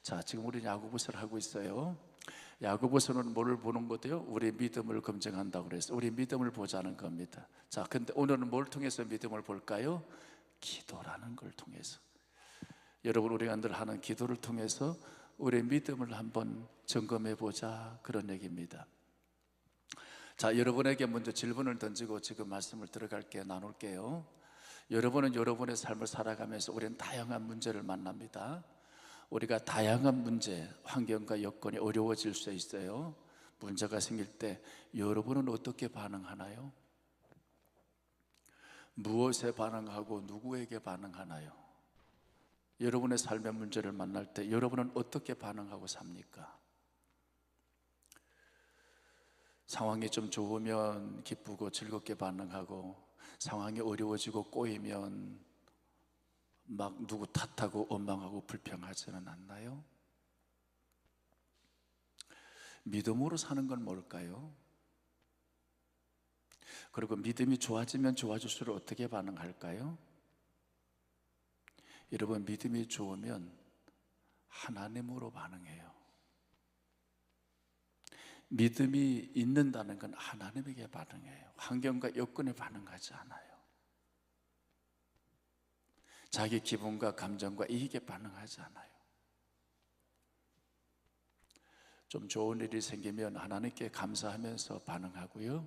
자, 지금 우리 야고보서를 하고 있어요. 야고보서는 뭐를 보는 거예요? 우리 믿음을 검증한다고 그랬어요. 우리 믿음을 보자는 겁니다. 자, 근데 오늘은 뭘 통해서 믿음을 볼까요? 기도라는 걸 통해서. 여러분, 우리가 늘 하는 기도를 통해서 우리의 믿음을 한번 점검해 보자, 그런 얘기입니다. 자, 여러분에게 먼저 질문을 던지고 지금 말씀을 나눌게요. 여러분은 여러분의 삶을 살아가면서 우리는 다양한 문제를 만납니다. 우리가 다양한 문제, 환경과 여건이 어려워질 수 있어요. 문제가 생길 때 여러분은 어떻게 반응하나요? 무엇에 반응하고 누구에게 반응하나요? 여러분의 삶의 문제를 만날 때 여러분은 어떻게 반응하고 삽니까? 상황이 좀 좋으면 기쁘고 즐겁게 반응하고, 상황이 어려워지고 꼬이면 막 누구 탓하고 원망하고 불평하지는 않나요? 믿음으로 사는 건 뭘까요? 그리고 믿음이 좋아지면 좋아질수록 어떻게 반응할까요? 여러분, 믿음이 좋으면 하나님으로 반응해요. 믿음이 있는다는 건 하나님에게 반응해요. 환경과 여건에 반응하지 않아요. 자기 기분과 감정과 이익에 반응하지 않아요. 좀 좋은 일이 생기면 하나님께 감사하면서 반응하고요,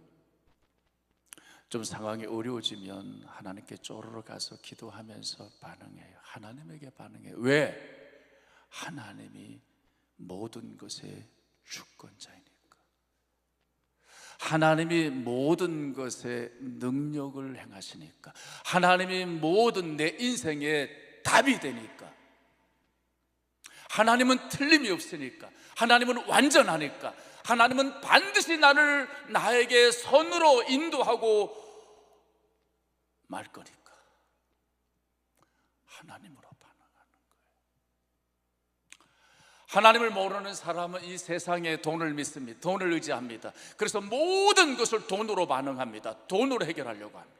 좀 상황이 어려워지면 하나님께 쪼르르 가서 기도하면서 반응해요. 하나님에게 반응해요. 왜? 하나님이 모든 것의 주권자이니까. 하나님이 모든 것의 능력을 행하시니까. 하나님이 모든 내 인생의 답이 되니까. 하나님은 틀림이 없으니까. 하나님은 완전하니까. 하나님은 반드시 나에게 선으로 인도하고 말 거니까 하나님으로 반응하는 거예요. 하나님을 모르는 사람은 이 세상에 돈을 믿습니다. 돈을 의지합니다. 그래서 모든 것을 돈으로 반응합니다. 돈으로 해결하려고 합니다.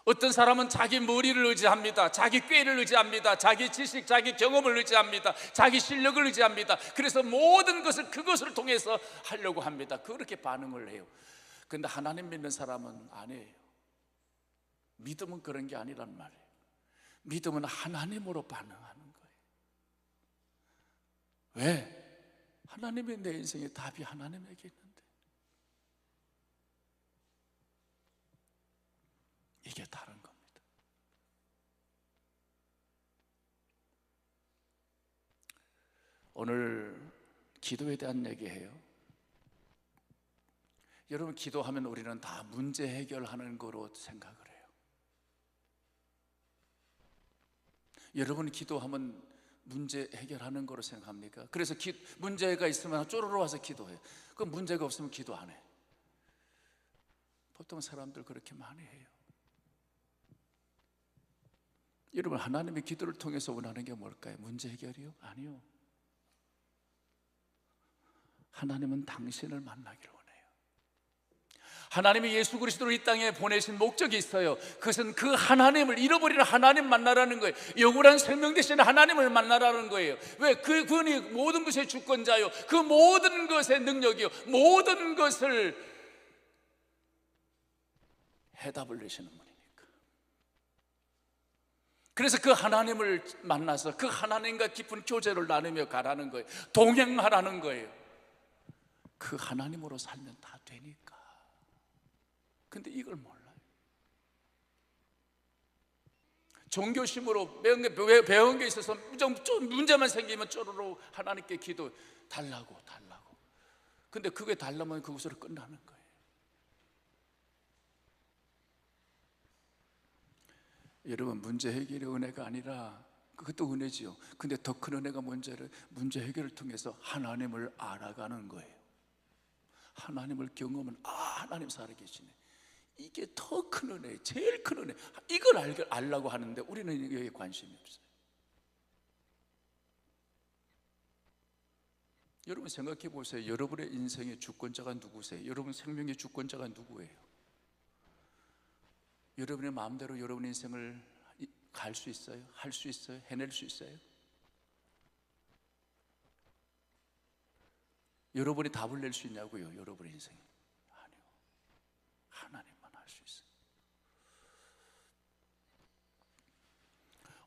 어떤 사람은 자기 머리를 의지합니다. 자기 꾀를 의지합니다. 자기 지식, 자기 경험을 의지합니다. 자기 실력을 의지합니다. 그래서 모든 것을 그것을 통해서 하려고 합니다. 그렇게 반응을 해요. 그런데 하나님 믿는 사람은 아니에요. 믿음은 그런 게 아니란 말이에요. 믿음은 하나님으로 반응하는 거예요. 왜? 하나님의 내 인생의 답이 하나님에게 있는데. 이게 다른 겁니다. 오늘 기도에 대한 얘기해요. 여러분, 기도하면 우리는 다 문제 해결하는 거로 생각을 해요. 여러분, 기도하면 문제 해결하는 거로 생각합니까? 그래서 문제가 있으면 쪼르르 와서 기도해요. 그럼 문제가 없으면 기도 안 해. 보통 사람들 그렇게 많이 해요. 여러분, 하나님의 기도를 통해서 원하는 게 뭘까요? 문제 해결이요? 아니요. 하나님은 당신을 만나기를 원해요. 하나님이 예수 그리스도를 이 땅에 보내신 목적이 있어요. 그것은 그 하나님을, 잃어버리는 하나님 만나라는 거예요. 영원한 생명 되시는 하나님을 만나라는 거예요. 왜? 그분이 모든 것의 주권자요, 그 모든 것의 능력이요, 모든 것을 해답을 내시는 분이니까. 그래서 그 하나님을 만나서 그 하나님과 깊은 교제를 나누며 가라는 거예요. 동행하라는 거예요. 그 하나님으로 살면 다 되니까. 근데 이걸 몰라요. 종교심으로 배운 게 있어서 좀 문제만 생기면 쪼르르 하나님께 기도 달라고. 근데 그게 달라면 그것으로 끝나는 거예요. 여러분, 문제 해결의 은혜가 아니라, 그것도 은혜지요. 근데 더 큰 은혜가 문제 해결을 통해서 하나님을 알아가는 거예요. 하나님을 경험은, 하나님 살아계시네. 이게 더 큰 은혜, 제일 큰 은혜. 이걸 알려고 하는데 우리는 여기에 관심이 없어요. 여러분, 생각해 보세요. 여러분의 인생의 주권자가 누구세요? 여러분 생명의 주권자가 누구예요? 여러분의 마음대로 여러분의 인생을 갈 수 있어요? 할 수 있어요? 해낼 수 있어요? 여러분이 답을 낼 수 있냐고요? 여러분의 인생. 아니요. 하나님만 할 수 있어요.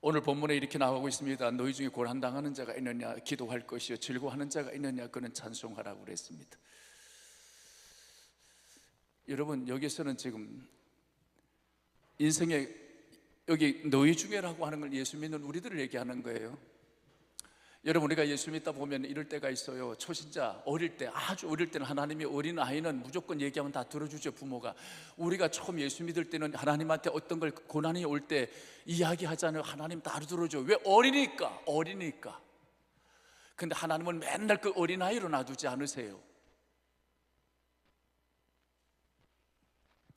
오늘 본문에 이렇게 나오고 있습니다. 너희 중에 고난당하는 자가 있느냐? 기도할 것이요. 즐거워하는 자가 있느냐? 그는 찬송하라고 그랬습니다. 여러분, 여기서는 지금 인생에 여기 너희 중에라고 하는 걸 예수 믿는 우리들을 얘기하는 거예요. 여러분, 우리가 예수 믿다 보면 이럴 때가 있어요. 초신자, 어릴 때, 아주 어릴 때는 하나님이 어린 아이는 무조건 얘기하면 다 들어주죠, 부모가. 우리가 처음 예수 믿을 때는 하나님한테 어떤 걸 고난이 올 때 이야기하잖아요. 하나님 다 들어줘. 왜? 어리니까. 근데 하나님은 맨날 그 어린아이로 놔두지 않으세요.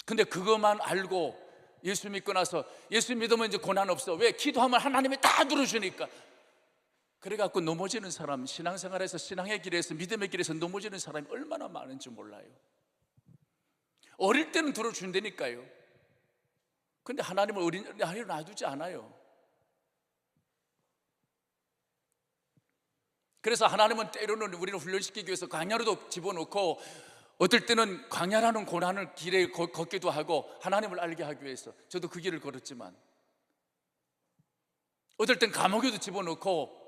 근데 그것만 알고 예수 믿고 나서 예수 믿으면 이제 고난 없어. 왜? 기도하면 하나님이 다 들어주니까. 그래갖고 넘어지는 사람, 신앙생활에서, 신앙의 길에서, 믿음의 길에서 넘어지는 사람이 얼마나 많은지 몰라요. 어릴 때는 들어준다니까요. 근데 하나님은 어린아이로 놔두지 않아요. 그래서 하나님은 때로는 우리를 훈련시키기 위해서 광야로도 집어넣고, 어떨 때는 광야라는 고난을 길에 걷기도 하고, 하나님을 알게 하기 위해서. 저도 그 길을 걸었지만, 어떨 땐 감옥에도 집어넣고,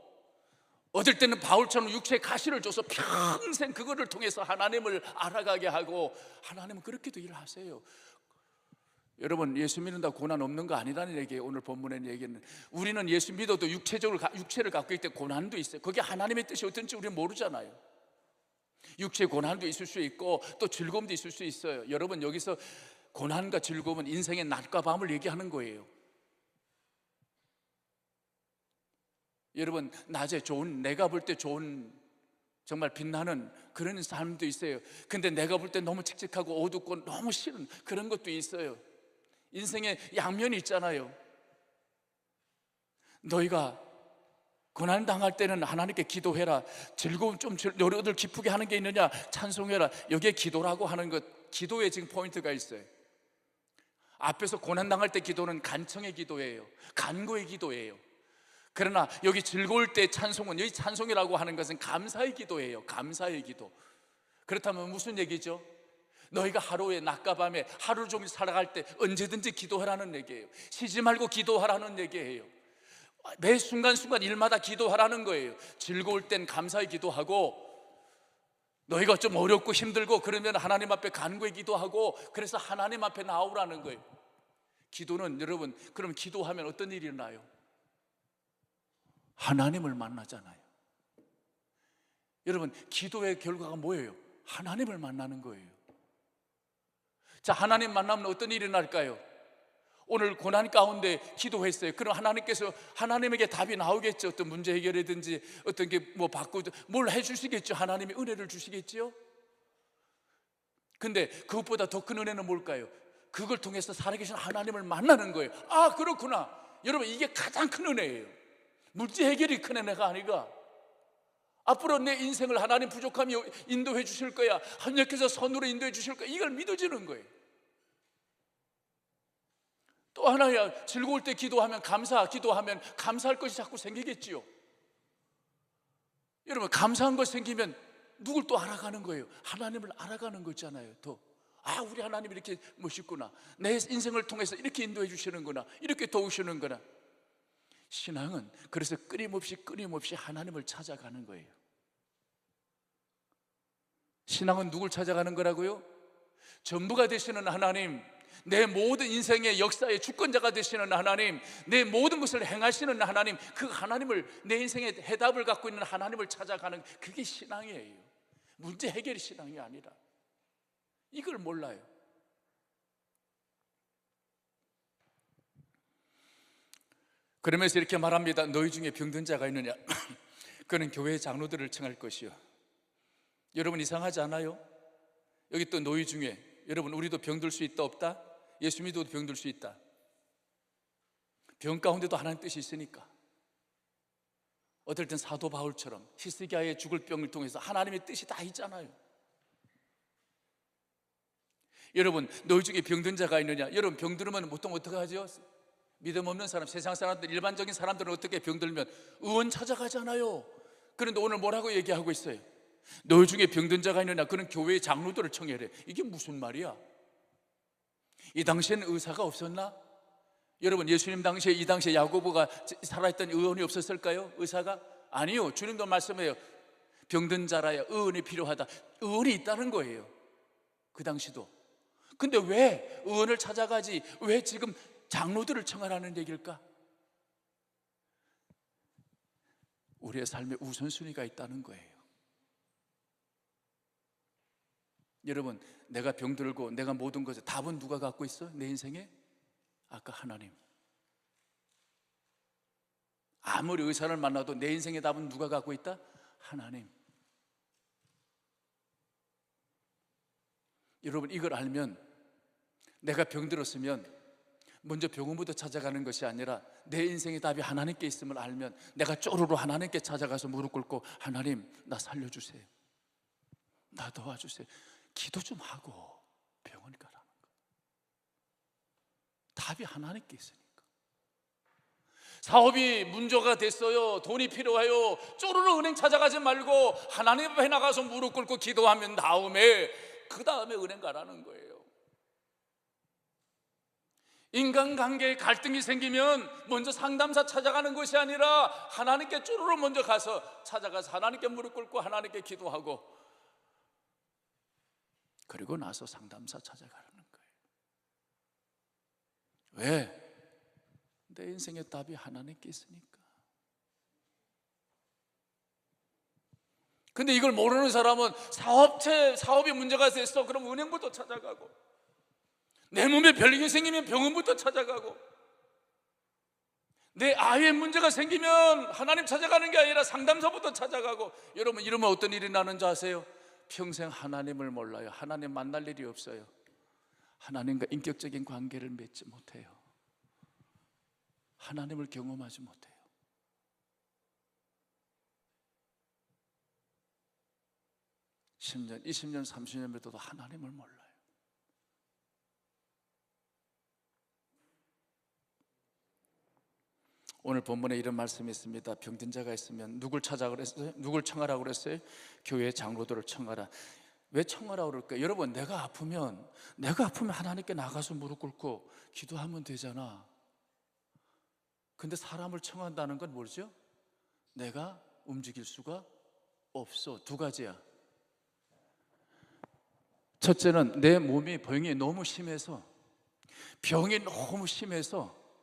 어떨 때는 바울처럼 육체의 가시를 줘서 평생 그거를 통해서 하나님을 알아가게 하고, 하나님은 그렇게도 일하세요. 여러분, 예수 믿는다고 고난 없는 거 아니라는 얘기예요. 오늘 본문의 얘기는 우리는 예수 믿어도 육체를 갖고 있을 때 고난도 있어요. 그게 하나님의 뜻이 어떤지 우리는 모르잖아요. 육체의 고난도 있을 수 있고 또 즐거움도 있을 수 있어요. 여러분, 여기서 고난과 즐거움은 인생의 낮과 밤을 얘기하는 거예요. 여러분, 낮에 좋은, 내가 볼 때 좋은, 정말 빛나는 그런 삶도 있어요. 근데 내가 볼 때 너무 칙칙하고 어둡고 너무 싫은 그런 것도 있어요. 인생에 양면이 있잖아요. 너희가 고난 당할 때는 하나님께 기도해라. 즐거움 좀 너희들 기쁘게 하는 게 있느냐? 찬송해라. 여기에 기도라고 하는 것, 기도에 지금 포인트가 있어요. 앞에서 고난 당할 때 기도는 간청의 기도예요. 간구의 기도예요. 그러나 여기 즐거울 때 찬송은, 여기 찬송이라고 하는 것은 감사의 기도예요. 감사의 기도. 그렇다면 무슨 얘기죠? 너희가 하루에 낮과 밤에 하루 종일 살아갈 때 언제든지 기도하라는 얘기예요. 쉬지 말고 기도하라는 얘기예요. 매 순간순간 일마다 기도하라는 거예요. 즐거울 땐 감사의 기도하고, 너희가 좀 어렵고 힘들고 그러면 하나님 앞에 간구의 기도하고, 그래서 하나님 앞에 나오라는 거예요. 기도는, 여러분, 그럼 기도하면 어떤 일이 일어나요? 하나님을 만나잖아요. 여러분, 기도의 결과가 뭐예요? 하나님을 만나는 거예요. 자, 하나님 만나면 어떤 일이 날까요? 오늘 고난 가운데 기도했어요. 그럼 하나님께서, 하나님에게 답이 나오겠죠. 어떤 문제 해결이든지 어떤 게 뭐 바꾸든 뭘 해주시겠죠. 하나님이 은혜를 주시겠죠. 근데 그것보다 더 큰 은혜는 뭘까요? 그걸 통해서 살아계신 하나님을 만나는 거예요. 아, 그렇구나. 여러분, 이게 가장 큰 은혜예요. 물질 해결이 큰 은혜가 아니라, 앞으로 내 인생을 하나님 부족함이 인도해 주실 거야, 하나님께서 선으로 인도해 주실 거야, 이걸 믿어지는 거예요. 또 하나야, 즐거울 때 기도하면, 기도하면 감사할 것이 자꾸 생기겠지요. 여러분, 감사한 것 생기면 누굴 또 알아가는 거예요? 하나님을 알아가는 거 있잖아요. 더, 아, 우리 하나님 이렇게 멋있구나, 내 인생을 통해서 이렇게 인도해 주시는구나, 이렇게 도우시는구나. 신앙은 그래서 끊임없이 하나님을 찾아가는 거예요. 신앙은 누굴 찾아가는 거라고요? 전부가 되시는 하나님, 내 모든 인생의 역사의 주권자가 되시는 하나님, 내 모든 것을 행하시는 하나님, 그 하나님을, 내 인생의 해답을 갖고 있는 하나님을 찾아가는, 그게 신앙이에요. 문제 해결이 신앙이 아니라. 이걸 몰라요. 그러면서 이렇게 말합니다. 너희 중에 병든 자가 있느냐? 그는 교회의 장로들을 청할 것이요. 여러분, 이상하지 않아요? 여기 또 너희 중에, 여러분, 우리도 병들 수 있다 없다? 예수 믿어도 병들 수 있다. 병 가운데도 하나님 뜻이 있으니까. 어떨 땐 사도 바울처럼 히스기야의 죽을 병을 통해서 하나님의 뜻이 다 있잖아요. 여러분, 너희 중에 병든 자가 있느냐? 여러분, 병들면 보통 어떻게 하죠? 믿음 없는 사람, 세상 사람들, 일반적인 사람들은 어떻게 병들면 의원 찾아가잖아요. 그런데 오늘 뭐라고 얘기하고 있어요? 너 중에 병든 자가 있느냐? 그는 교회의 장로들을 청해래. 이게 무슨 말이야? 이 당시에는 의사가 없었나? 여러분, 예수님 당시에, 이 당시에 야고보가 살아있던 의원이 없었을까요? 의사가? 아니요. 주님도 말씀해요. 병든 자라야 의원이 필요하다. 의원이 있다는 거예요, 그 당시도. 근데 왜 의원을 찾아가지, 왜 지금 장로들을 청하라는 얘기일까? 우리의 삶에 우선순위가 있다는 거예요. 여러분, 내가 병들고 내가 모든 것에 답은 누가 갖고 있어? 내 인생에? 아까 하나님. 아무리 의사를 만나도 내 인생의 답은 누가 갖고 있다? 하나님. 여러분, 이걸 알면, 내가 병들었으면 먼저 병원부터 찾아가는 것이 아니라 내 인생의 답이 하나님께 있음을 알면 내가 쪼르르 하나님께 찾아가서 무릎 꿇고, 하나님, 나 살려주세요, 나 도와주세요, 기도 좀 하고 병원 가라는 거. 답이 하나님께 있으니까. 사업이 문제가 됐어요, 돈이 필요해요, 쪼르르 은행 찾아가지 말고 하나님 앞에 나가서 무릎 꿇고 기도하면 다음에, 그 다음에 은행 가라는 거예요. 인간관계에 갈등이 생기면 먼저 상담사 찾아가는 것이 아니라 하나님께 쪼르르 먼저 가서 찾아가서 하나님께 무릎 꿇고 하나님께 기도하고, 그리고 나서 상담사 찾아가는 거예요. 왜? 내 인생의 답이 하나님께 있으니까. 근데 이걸 모르는 사람은 사업이 문제가 됐어, 그럼 은행부터 찾아가고, 내 몸에 별일이 생기면 병원부터 찾아가고, 내 아이의 문제가 생기면 하나님 찾아가는 게 아니라 상담사부터 찾아가고. 여러분, 이러면 어떤 일이 나는지 아세요? 평생 하나님을 몰라요. 하나님 만날 일이 없어요. 하나님과 인격적인 관계를 맺지 못해요. 하나님을 경험하지 못해요. 십 10년, 20년, 30년 믿어도 하나님을 몰라요. 오늘 본문에 이런 말씀이 있습니다. 병든 자가 있으면 누굴 찾아 그랬어요? 누굴 청하라고 그랬어요? 교회 장로들을 청하라. 왜 청하라고 그럴까요? 여러분, 내가 아프면 하나님께 나가서 무릎 꿇고 기도하면 되잖아. 근데 사람을 청한다는 건 뭐죠? 내가 움직일 수가 없어. 두 가지야. 첫째는 내 몸이 병이 너무 심해서,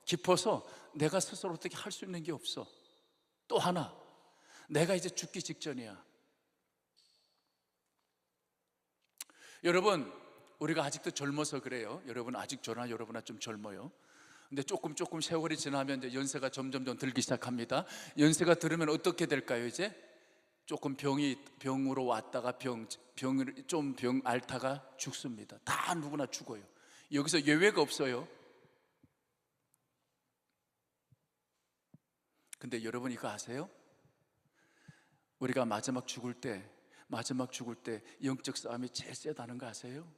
깊어서 내가 스스로 어떻게 할 수 있는 게 없어. 또 하나, 내가 이제 죽기 직전이야. 여러분, 우리가 아직도 젊어서 그래요. 여러분 아직 저나 여러분아 좀 젊어요. 근데 조금 세월이 지나면 이제 연세가 점점 들기 시작합니다. 연세가 들으면 어떻게 될까요? 이제 조금 병으로 왔다가 병 앓다가 죽습니다. 다 누구나 죽어요. 여기서 예외가 없어요. 근데 여러분, 이거 아세요? 우리가 마지막 죽을 때 영적 싸움이 제일 세다는 거 아세요?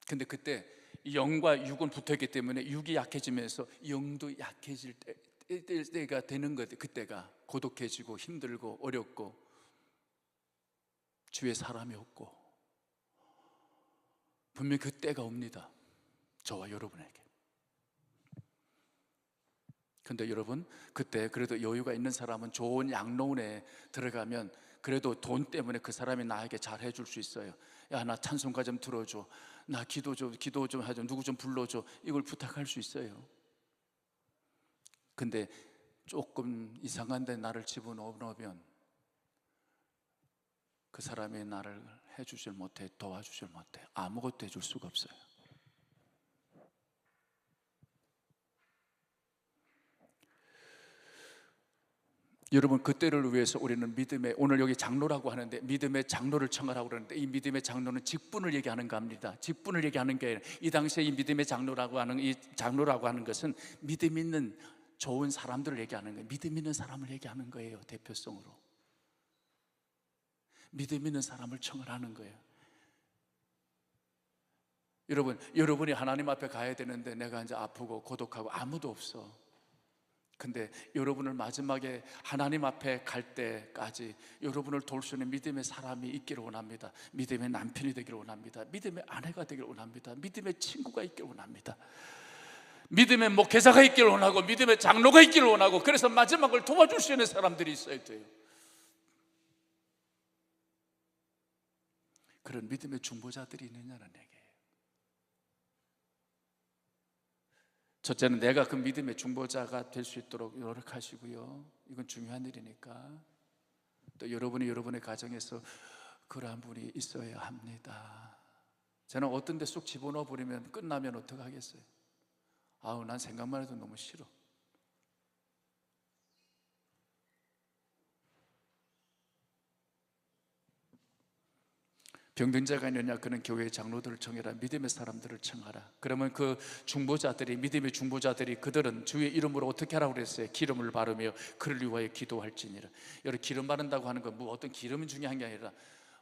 근데 그때 영과 육은 붙어있기 때문에 육이 약해지면서 영도 약해질 때가 되는 거예요. 그때가 고독해지고 힘들고 어렵고 주위에 사람이 없고, 분명히 그때가 옵니다, 저와 여러분에게. 근데 여러분, 그때 그래도 여유가 있는 사람은 좋은 양로원에 들어가면 그래도 돈 때문에 그 사람이 나에게 잘 해줄 수 있어요. 야, 나 찬송가 좀 들어줘, 나 기도 좀 하죠, 누구 좀 불러줘, 이걸 부탁할 수 있어요. 근데 조금 이상한 데 나를 집어넣으면 그 사람이 나를 해주질 못해, 도와주질 못해, 아무것도 해줄 수가 없어요. 여러분, 그때를 위해서 우리는 오늘 여기 장로라고 하는데 믿음의 장로를 청하라고 그러는데, 이 믿음의 장로는 직분을 얘기하는 겁니다. 직분을 얘기하는 게 아니라, 이 당시에 이 믿음의 장로라고 하는 것은 믿음 있는 좋은 사람들을 얘기하는 거예요. 믿음 있는 사람을 얘기하는 거예요. 대표성으로 믿음 있는 사람을 청하라는 거예요. 여러분이 하나님 앞에 가야 되는데 내가 이제 아프고 고독하고 아무도 없어. 근데 여러분을 마지막에 하나님 앞에 갈 때까지 여러분을 도울 수 있는 믿음의 사람이 있기를 원합니다. 믿음의 남편이 되기를 원합니다. 믿음의 아내가 되기를 원합니다. 믿음의 친구가 있기를 원합니다. 믿음의 목회자가 있기를 원하고 믿음의 장로가 있기를 원하고, 그래서 마지막을 도와줄 수 있는 사람들이 있어야 돼요. 그런 믿음의 중보자들이 있느냐는 얘기예요. 첫째는 내가 그 믿음의 중보자가 될 수 있도록 노력하시고요. 이건 중요한 일이니까. 또 여러분이 여러분의 가정에서 그러한 분이 있어야 합니다. 저는 어떤 데 쏙 집어넣어 버리면 끝나면 어떡하겠어요? 아우, 난 생각만 해도 너무 싫어. 병든 자가 있느냐? 그는 교회의 장로들을 청해라. 믿음의 사람들을 청하라. 그러면 그 중보자들이, 믿음의 중보자들이, 그들은 주의 이름으로 어떻게 하라고 그랬어요? 기름을 바르며 그를 위하여 기도할지니라. 여러분, 기름 바른다고 하는 건 뭐 어떤 기름이 중요한 게 아니라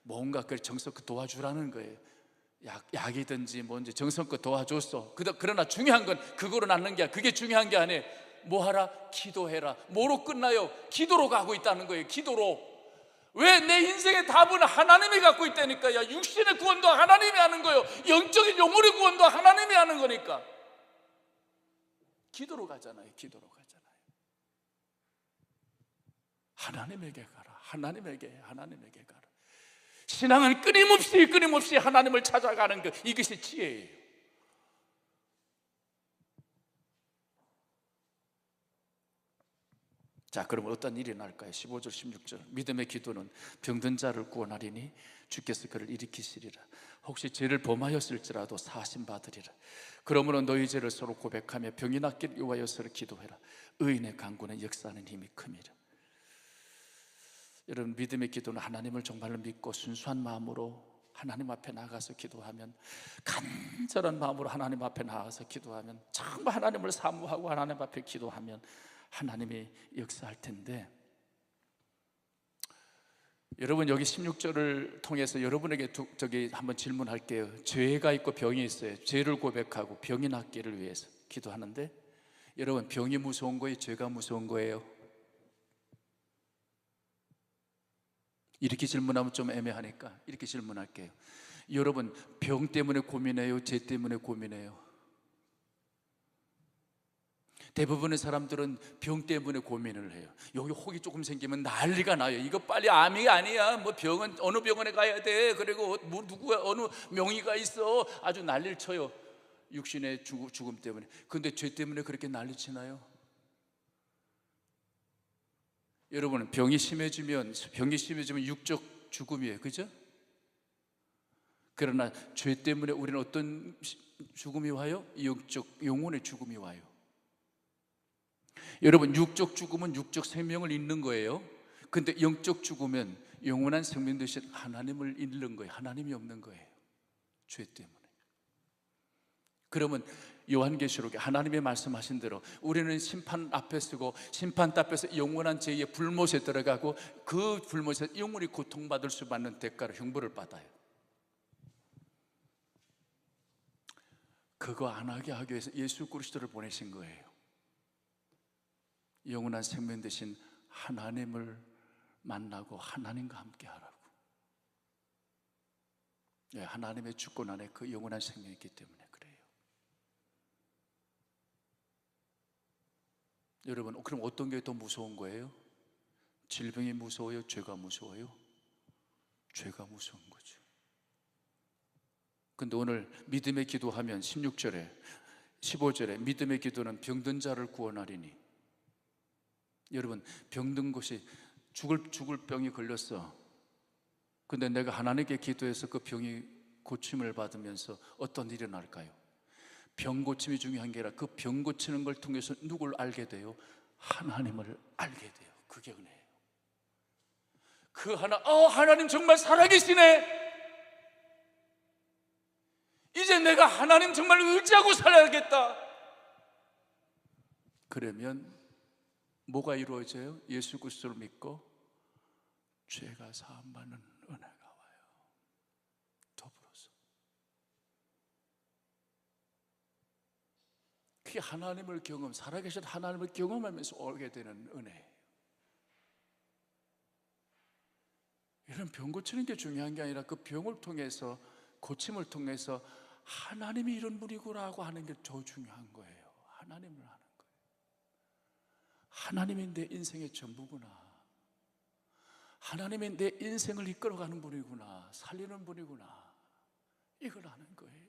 뭔가 그 정성껏 도와주라는 거예요. 약이든지 뭔지 정성껏 도와줬어. 그러나 중요한 건 그거로 낫는 게 아니라, 그게 중요한 게 아니에요. 뭐 하라? 기도해라. 뭐로 끝나요? 기도로 가고 있다는 거예요. 기도로. 왜? 내 인생의 답은 하나님이 갖고 있다니까요. 육신의 구원도 하나님이 하는 거예요. 영적인 영혼의 구원도 하나님이 하는 거니까 기도로 가잖아요. 기도로 가잖아요. 하나님에게 가라. 하나님에게 가라. 신앙은 끊임없이 하나님을 찾아가는 것, 이것이 지혜예요. 자, 그럼 어떤 일이 날까요? 15절 16절. 믿음의 기도는 병든 자를 구원하리니 주께서 그를 일으키시리라. 혹시 죄를 범하였을지라도 사하심 받으리라. 그러므로 너희 죄를 서로 고백하며 병이 낫기를 위하여 서로 기도해라. 의인의 간구는 역사하는 힘이 큼이라. 여러분, 믿음의 기도는 하나님을 정말로 믿고 순수한 마음으로 하나님 앞에 나가서 기도하면, 간절한 마음으로 하나님 앞에 나가서 기도하면, 정말 하나님을 사모하고 하나님 앞에 기도하면 하나님이 역사할 텐데, 여러분, 여기 16절을 통해서 여러분에게 한번 질문할게요. 죄가 있고 병이 있어요. 죄를 고백하고 병이 낫기를 위해서 기도하는데, 여러분, 병이 무서운 거예요? 죄가 무서운 거예요? 이렇게 질문하면 좀 애매하니까 이렇게 질문할게요. 여러분, 병 때문에 고민해요? 죄 때문에 고민해요? 대부분의 사람들은 병 때문에 고민을 해요. 여기 혹이 조금 생기면 난리가 나요. 이거 빨리 암이 아니야. 뭐 병은 어느 병원에 가야 돼. 그리고 뭐 누구가 어느 명의가 있어. 아주 난리를 쳐요. 육신의 죽음 때문에. 근데 죄 때문에 그렇게 난리치나요? 여러분, 병이 심해지면 육적 죽음이에요. 그죠? 그러나 죄 때문에 우리는 어떤 죽음이 와요? 영혼의 죽음이 와요. 여러분, 육적 죽음은 육적 생명을 잃는 거예요. 근데 영적 죽으면 영원한 생명 되신 하나님을 잃는 거예요. 하나님이 없는 거예요. 죄 때문에. 그러면 요한계시록에 하나님의 말씀하신 대로 우리는 심판 앞에 서고 심판 앞에서 영원한 죄의 불못에 들어가고, 그 불못에 영원히 고통받을 수 받는 대가로 형벌을 받아요. 그거 안 하게 하기 위해서 예수 그리스도를 보내신 거예요. 영원한 생명 되신 하나님을 만나고 하나님과 함께 하라고. 네, 하나님의 주권 안에 그 영원한 생명이 있기 때문에 그래요. 여러분, 그럼 어떤 게 더 무서운 거예요? 질병이 무서워요? 죄가 무서워요? 죄가 무서운 거죠. 근데 오늘 믿음의 기도하면 16절에 15절에 믿음의 기도는 병든 자를 구원하리니, 여러분, 병든 것이 죽을 병이 걸렸어. 근데 내가 하나님께 기도해서 그 병이 고침을 받으면서 어떤 일이 날까요? 병 고침이 중요한 게 아니라 그 병 고치는 걸 통해서 누굴 알게 돼요? 하나님을 알게 돼요. 그게 은혜예요. 하나님 정말 살아계시네. 이제 내가 하나님 정말 의지하고 살아야겠다. 그러면 뭐가 이루어져요? 예수 그리스도를 믿고 죄가 사함받는 은혜가 와요. 더불어서. 그게 하나님을 살아계신 하나님을 경험하면서 오게 되는 은혜예요. 이런 병 고치는 게 중요한 게 아니라 그 병을 통해서, 고침을 통해서 하나님이 이런 분이구나라고 하는 게 더 중요한 거예요. 하나님을 아는 거예요. 하나님이 내 인생의 전부구나. 하나님이 내 인생을 이끌어가는 분이구나. 살리는 분이구나. 이걸 아는 거예요.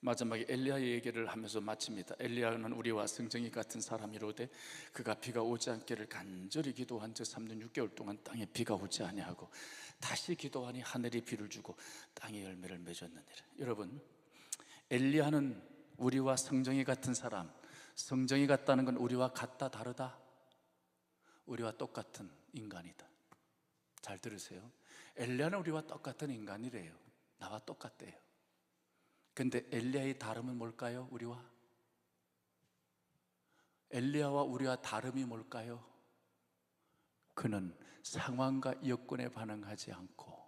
마지막에 엘리야의 얘기를 하면서 마칩니다. 엘리야는 우리와 성정이 같은 사람이로되 그가 비가 오지 않기를 간절히 기도한 즉 3년 6개월 동안 땅에 비가 오지 아니하고 다시 기도하니 하늘이 비를 주고 땅에 열매를 맺었느니라. 여러분, 엘리야는 우리와 성정이 같은 사람, 성정이 같다는 건 우리와 같다 다르다? 우리와 똑같은 인간이다. 잘 들으세요. 엘리야는 우리와 똑같은 인간이래요. 나와 똑같대요. 근데 엘리야의 다름은 뭘까요? 엘리야와 우리와 다름이 뭘까요? 그는 상황과 여건에 반응하지 않고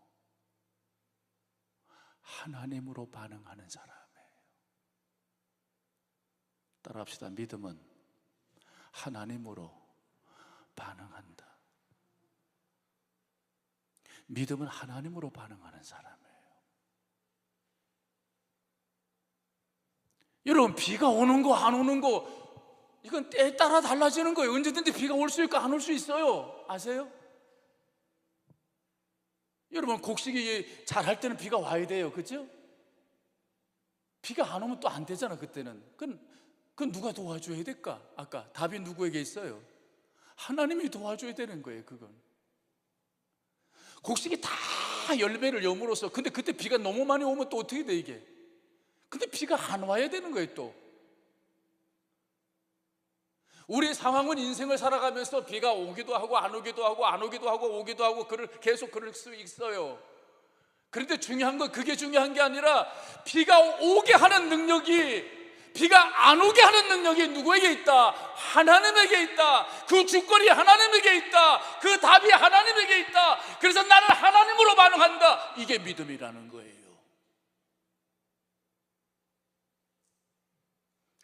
하나님으로 반응하는 사람이에요. 따라합시다. 믿음은 하나님으로 반응한다. 믿음은 하나님으로 반응하는 사람이에요. 여러분, 비가 오는 거 안 오는 거 이건 때에 따라 달라지는 거예요. 언제든지 비가 올 수 있고 안 올 수 있어요. 아세요? 여러분, 곡식이 잘할 때는 비가 와야 돼요. 그죠? 비가 안 오면 또 안 되잖아. 그때는 그건 누가 도와줘야 될까? 아까 답이 누구에게 있어요? 하나님이 도와줘야 되는 거예요. 그건 곡식이 다 열매를 여물어서, 근데 그때 비가 너무 많이 오면 또 어떻게 돼 이게? 근데 비가 안 와야 되는 거예요. 또 우리의 상황은 인생을 살아가면서 비가 오기도 하고 안 오기도 하고 안 오기도 하고 오기도 하고 계속 그럴 수 있어요. 그런데 중요한 건 그게 중요한 게 아니라 비가 오게 하는 능력이, 비가 안 오게 하는 능력이 누구에게 있다? 하나님에게 있다. 그 주권이 하나님에게 있다. 그 답이 하나님에게 있다. 그래서 나는 하나님으로 반응한다. 이게 믿음이라는 거예요.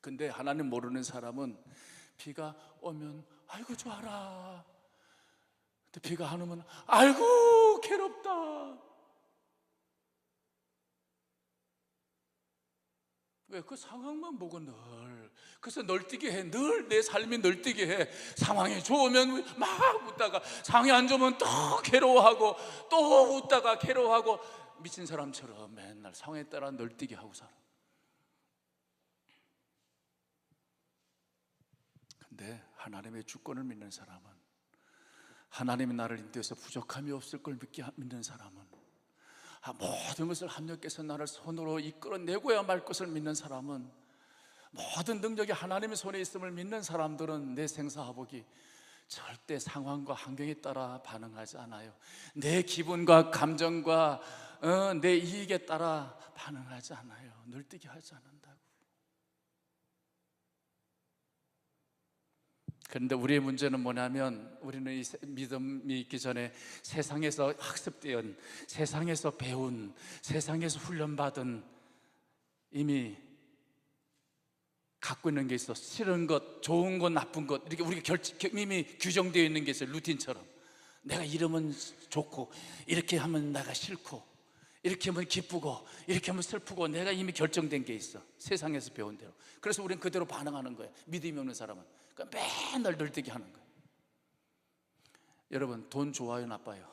근데 하나님 모르는 사람은 비가 오면 아이고 좋아라. 근데 비가 안 오면 아이고 괴롭다. 왜? 그 상황만 보고 그래서 널뛰게 해. 늘 내 삶이 널뛰게 해. 상황이 좋으면 막 웃다가 상황이 안 좋으면 또 괴로워하고 또 웃다가 괴로워하고 미친 사람처럼 맨날 상황에 따라 널뛰게 하고 살아. 근데 하나님의 주권을 믿는 사람은, 하나님이 나를 인도해서 부족함이 없을 걸 믿는 사람은, 모든 것을 하나님께서 나를 손으로 이끌어내고야 말 것을 믿는 사람은, 모든 능력이 하나님의 손에 있음을 믿는 사람들은 내 생사화복이 절대 상황과 환경에 따라 반응하지 않아요. 내 기분과 감정과 내 이익에 따라 반응하지 않아요. 널뛰게 하지 않는다고. 그런데 우리의 문제는 뭐냐면, 우리는 이 믿음이 있기 전에 세상에서 학습된, 세상에서 배운, 세상에서 훈련받은 이미 갖고 있는 게 있어. 싫은 것, 좋은 것, 나쁜 것, 이렇게 우리가 이미 규정되어 있는 게 있어요. 루틴처럼. 내가 이러면 좋고, 이렇게 하면 내가 싫고, 이렇게 하면 기쁘고, 이렇게 하면 슬프고, 내가 이미 결정된 게 있어. 세상에서 배운 대로. 그래서 우리는 그대로 반응하는 거예요. 믿음이 없는 사람은. 그러니까 맨날 널뛰기 하는 거예요. 여러분, 돈 좋아요, 나빠요?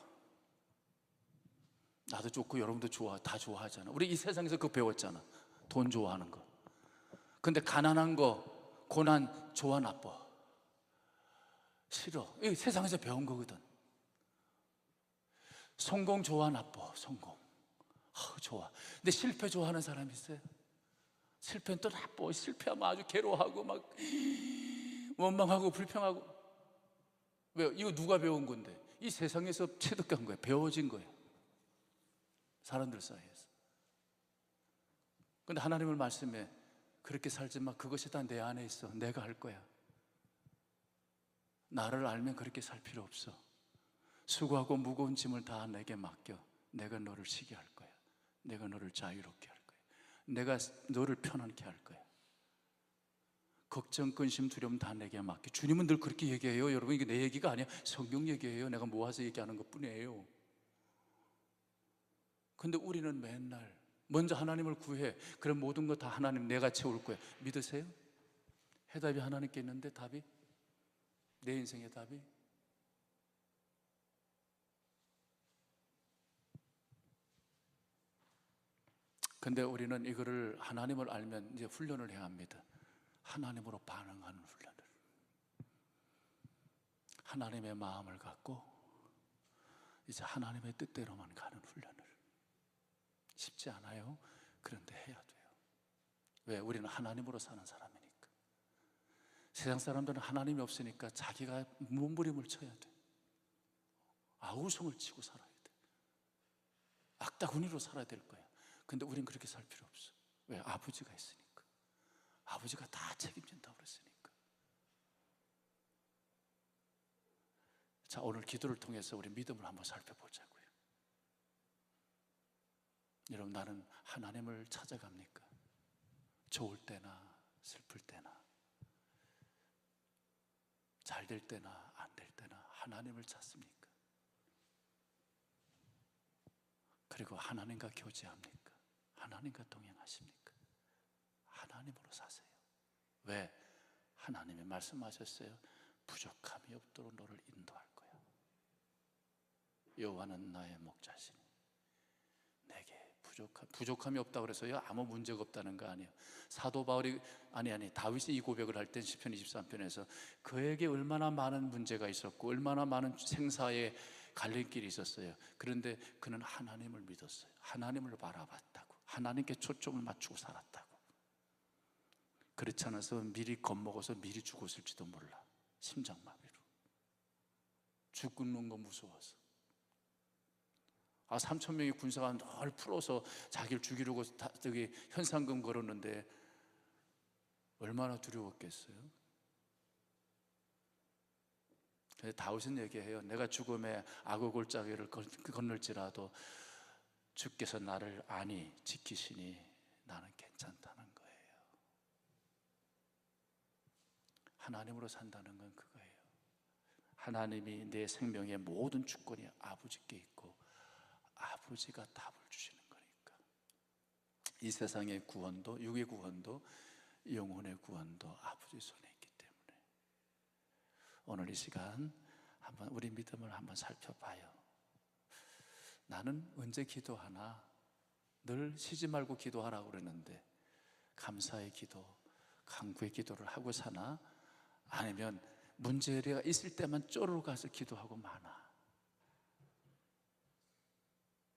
나도 좋고 여러분도 다 좋아하잖아. 우리 이 세상에서 그거 배웠잖아. 돈 좋아하는 거. 근데 가난한 거, 고난 좋아, 나빠? 싫어. 이 세상에서 배운 거거든. 성공 좋아, 나빠? 성공 좋아. 근데 실패 좋아하는 사람 있어요? 실패는 또 나빠. 실패하면 아주 괴로워하고 막 원망하고 불평하고. 왜요? 이거 누가 배운 건데? 이 세상에서 체득한 거예요. 배워진 거예요. 사람들 사이에서. 근데 하나님의 말씀에 그렇게 살지 마. 그것이 다 내 안에 있어. 내가 할 거야. 나를 알면 그렇게 살 필요 없어. 수고하고 무거운 짐을 다 내게 맡겨. 내가 너를 쉬게 할 거야. 내가 너를 자유롭게 할 거야. 내가 너를 편안케 할 거야. 걱정, 근심, 두려움 다 내게 맡겨. 주님은 늘 그렇게 얘기해요. 여러분, 이게 내 얘기가 아니야. 성경 얘기예요. 내가 모아서 얘기하는 것뿐이에요. 근데 우리는 맨날 먼저 하나님을 구해. 그럼 모든 거 다 하나님 내가 채울 거야. 믿으세요? 해답이 하나님께 있는데 답이? 내 인생의 답이? 근데 우리는 이거를 하나님을 알면 이제 훈련을 해야 합니다. 하나님으로 반응하는 훈련을. 하나님의 마음을 갖고 이제 하나님의 뜻대로만 가는 훈련을. 쉽지 않아요. 그런데 해야 돼요. 왜? 우리는 하나님으로 사는 사람이니까. 세상 사람들은 하나님이 없으니까 자기가 몸부림을 쳐야 돼. 아우성을 치고 살아야 돼. 악다구니로 살아야 될 거야. 근데 우린 그렇게 살 필요 없어. 왜? 아버지가 있으니까. 아버지가 다 책임진다고 그랬으니까. 자, 오늘 기도를 통해서 우리 믿음을 한번 살펴보자고요. 여러분, 나는 하나님을 찾아갑니까? 좋을 때나 슬플 때나, 잘 될 때나 안 될 때나 하나님을 찾습니까? 그리고 하나님과 교제합니까? 하나님과 동행하십니까? 하나님으로 사세요. 왜? 하나님이 말씀하셨어요. 부족함이 없도록 너를 인도할 거야. 여호와는 나의 목자시니 내게 부족함이 없다고 그래서요 아무 문제가 없다는 거 아니에요. 사도 바울이 다윗이 이 고백을 할 땐 시편 23편에서 그에게 얼마나 많은 문제가 있었고 얼마나 많은 생사의 갈림길이 있었어요. 그런데 그는 하나님을 믿었어요. 하나님을 바라봤다고. 하나님께 초점을 맞추고 살았다고. 그렇지 않아서 미리 겁먹어서 미리 죽었을지도 몰라. 심장마비로 죽는 거 무서워서. 3,000명의 군사가 널 풀어서 자기를 죽이려고 저기 현상금 걸었는데 얼마나 두려웠겠어요. 근데 다윗은 얘기해요. 내가 죽음의 악의 골짜기를 건널지라도 주께서 나를 아니 지키시니 나는 괜찮다는 거예요. 하나님으로 산다는 건 그거예요. 하나님이 내 생명의 모든 주권이 아버지께 있고 아버지가 답을 주시는 거니까. 이 세상의 구원도, 육의 구원도, 영혼의 구원도 아버지 손에 있기 때문에 오늘 이 시간 한번 우리 믿음을 한번 살펴봐요. 나는 언제 기도하나? 늘 쉬지 말고 기도하라고 그러는데 감사의 기도, 간구의 기도를 하고 사나? 아니면 문제가 있을 때만 쪼르르 가서 기도하고 마나?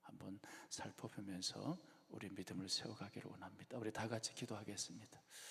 한번 살펴보면서 우리 믿음을 세워가기를 원합니다. 우리 다 같이 기도하겠습니다.